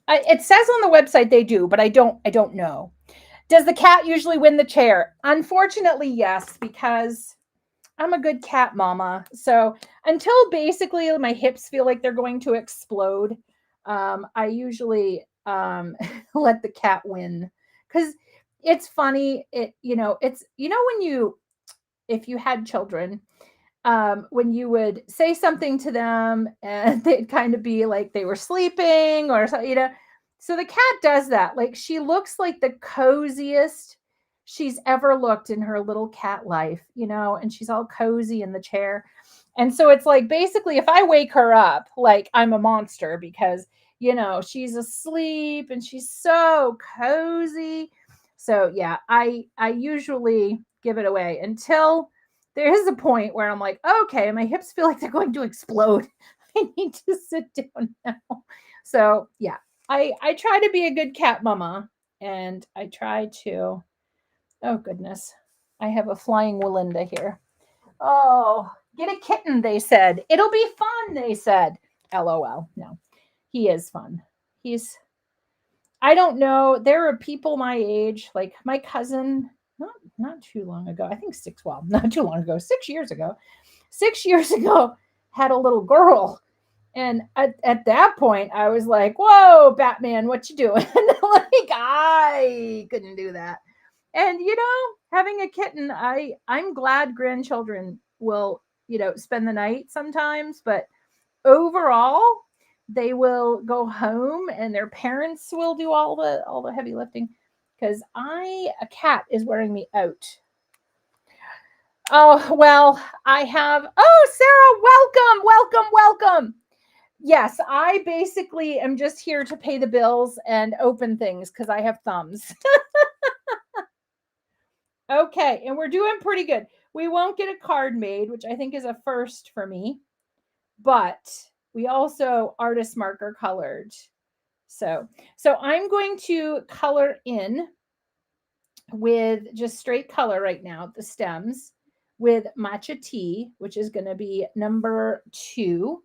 It says on the website they do, but I don't know. Does the cat usually win the chair? Unfortunately, yes, because I'm a good cat mama. So until basically my hips feel like they're going to explode, I usually let the cat win. Because it's funny. It's when if you had children, when you would say something to them and they'd kind of be like they were sleeping or something. So the cat does that. Like she looks like the coziest she's ever looked in her little cat life, and she's all cozy in the chair. And so it's like basically if I wake her up, like I'm a monster because she's asleep and she's so cozy. So yeah, I usually give it away until there is a point where I'm like, okay, my hips feel like they're going to explode. I need to sit down now. So yeah, I try to be a good cat mama, and I try to. Oh goodness, I have a flying Willinda here. Oh, get a kitten, they said. It'll be fun, they said. LOL. No, he is fun. I don't know. There are people my age, like my cousin, not too long ago. I think not too long ago, 6 years ago. 6 years ago, had a little girl. And at that point, I was like, whoa, Batman, what you doing? Like, I couldn't do that. And having a kitten, I'm glad grandchildren will, spend the night sometimes, but overall, they will go home and their parents will do all the heavy lifting because a cat is wearing me out. Oh, well, Sarah, welcome. Yes, I basically am just here to pay the bills and open things because I have thumbs. Okay, and we're doing pretty good. We won't get a card made, which I think is a first for me, but we also artist marker colored. So I'm going to color in with just straight color right now, the stems, with matcha tea, which is going to be number 2.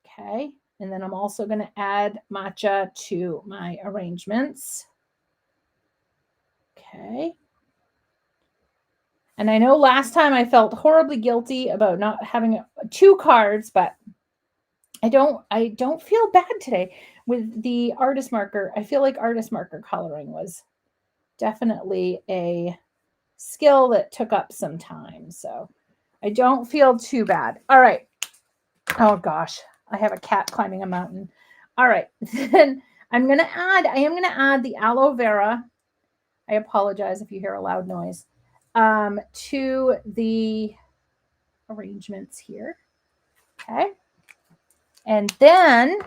Okay. And then I'm also going to add matcha to my arrangements. Okay. And I know last time I felt horribly guilty about not having 2 cards, but I don't feel bad today with the artist marker. I feel like artist marker coloring was definitely a skill that took up some time. So I don't feel too bad. All right. Oh gosh, I have a cat climbing a mountain. All right. Then I am going to add the aloe vera. I apologize if you hear a loud noise. To the arrangements here. Okay. And then,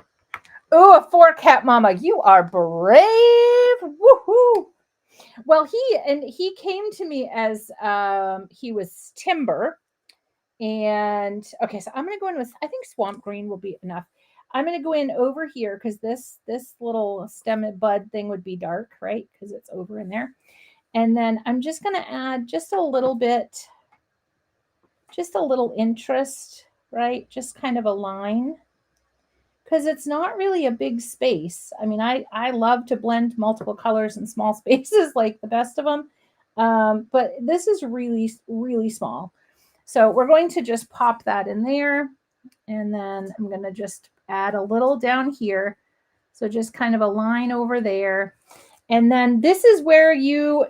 a 4 cat mama. You are brave. Woohoo. Well, he came to me as he was timber. And okay, so I'm going to go in with, I think swamp green will be enough. I'm going to go in over here because this little stem and bud thing would be dark, right? Because it's over in there. And then I'm just going to add just a little bit, just a little interest, right? Just kind of a line. Because it's not really a big space. I mean, I love to blend multiple colors in small spaces, like the best of them. But this is really, really small. So we're going to just pop that in there. And then I'm going to just add a little down here. So just kind of a line over there. And then this is where you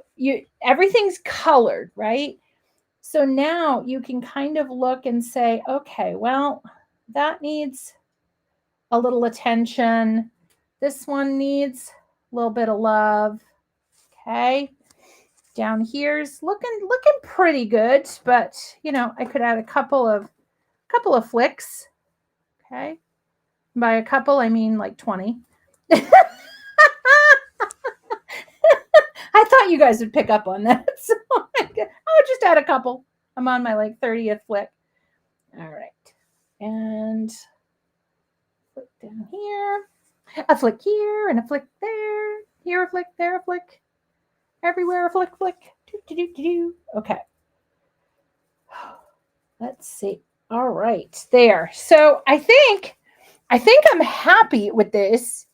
everything's colored, right? So now you can kind of look and say, okay, well, that needs a little attention. This one needs a little bit of love. Okay. Down here's looking pretty good, but I could add a couple of flicks. Okay. By a couple, I mean like 20. I thought you guys would pick up on that. So I'll just add a couple. I'm on my like 30th flick. All right. And put down here. A flick here and a flick there. Here a flick, there a flick. Everywhere a flick, flick. Do, do, do, do, do. Okay. Let's see. All right, there. So I think I'm happy with this.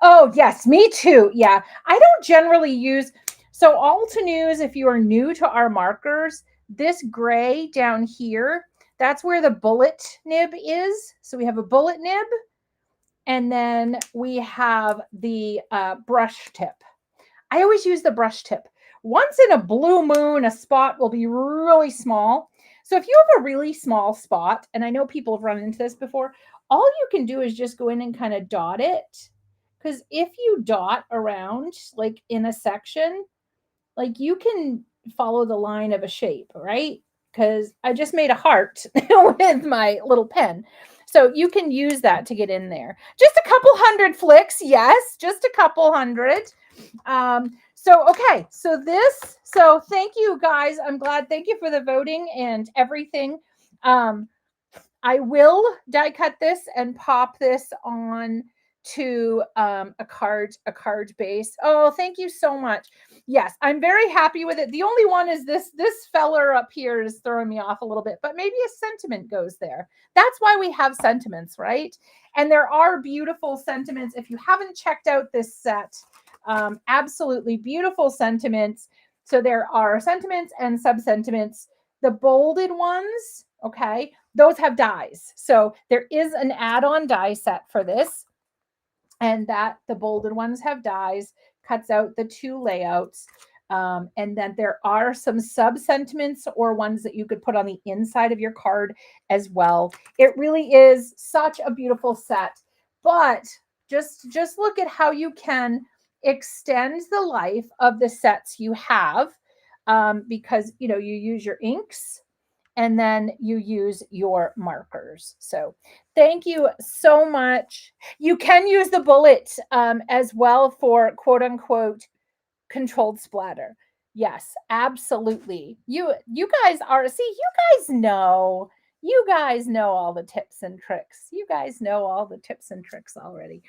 Oh, yes, me too. Yeah. I don't generally use so Altenews, if you are new to our markers, this gray down here, that's where the bullet nib is. So we have a bullet nib and then we have the brush tip. I always use the brush tip. Once in a blue moon, a spot will be really small. So if you have a really small spot, and I know people have run into this before, all you can do is just go in and kind of dot it. Because if you dot around like in a section, like you can follow the line of a shape, right? Because I just made a heart with my little pen. So you can use that to get in there. Just a couple hundred flicks, yes, just a couple hundred. Okay, so thank you guys. I'm glad. Thank you for the voting and everything. I will die cut this and pop this on to a card base. Oh, thank you so much. Yes, I'm very happy with it. The only one is this feller up here is throwing me off a little bit, but maybe a sentiment goes there. That's why we have sentiments, right? And there are beautiful sentiments. If you haven't checked out this set, absolutely beautiful sentiments. So there are sentiments and sub-sentiments. The bolded ones, okay, those have dies. So there is an add-on die set for this, and that the bolded ones have dies, cuts out the two layouts. And then there are some sub-sentiments or ones that you could put on the inside of your card as well. It really is such a beautiful set, but just look at how you can extend the life of the sets you have, because you use your inks and then you use your markers. So thank you so much. You can use the bullet as well for quote unquote controlled splatter. Yes, absolutely. You guys are, see, you guys know all the tips and tricks. You guys know all the tips and tricks already.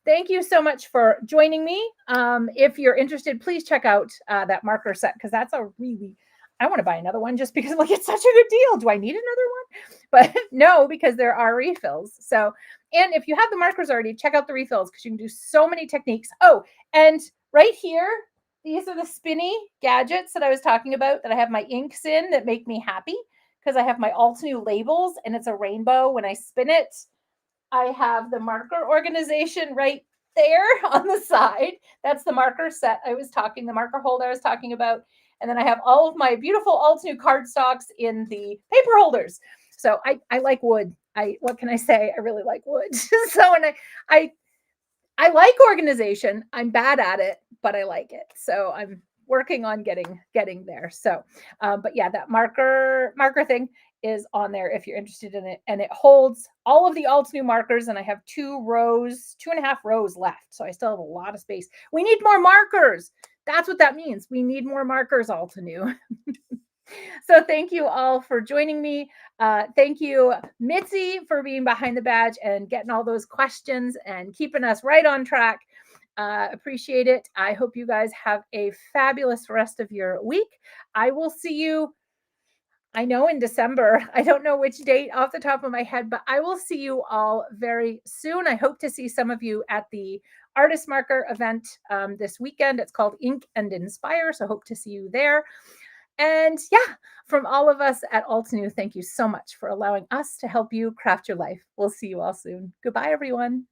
Thank you so much for joining me. If you're interested, please check out that marker set, because that's a really, I want to buy another one just because like it's such a good deal. Do I need another one? But no, because there are refills. So, and if you have the markers already, check out the refills because you can do so many techniques. Oh, and right here, these are the spinny gadgets that I was talking about that I have my inks in that make me happy, because I have my Altenew labels and it's a rainbow when I spin it. I have the marker organization right there on the side. That's the marker set the marker holder I was talking about. And then I have all of my beautiful Altenew cardstocks in the paper holders. So I like wood. What can I say? I really like wood. So, and I like organization. I'm bad at it, but I like it. So I'm working on getting there. So, but yeah, that marker thing is on there if you're interested in it, and it holds all of the Altenew markers. And I have 2.5 rows left, so I still have a lot of space. We need more markers. That's what that means. We need more markers, Altenew. So thank you all for joining me. Thank you, Mitzi, for being behind the badge and getting all those questions and keeping us right on track. Appreciate it. I hope you guys have a fabulous rest of your week. I will see you, I know, in December. I don't know which date off the top of my head, but I will see you all very soon. I hope to see some of you at the artist marker event this weekend. It's called Ink and Inspire, so hope to see you there. And yeah, from all of us at Altenew, thank you so much for allowing us to help you craft your life. We'll see you all soon. Goodbye, everyone.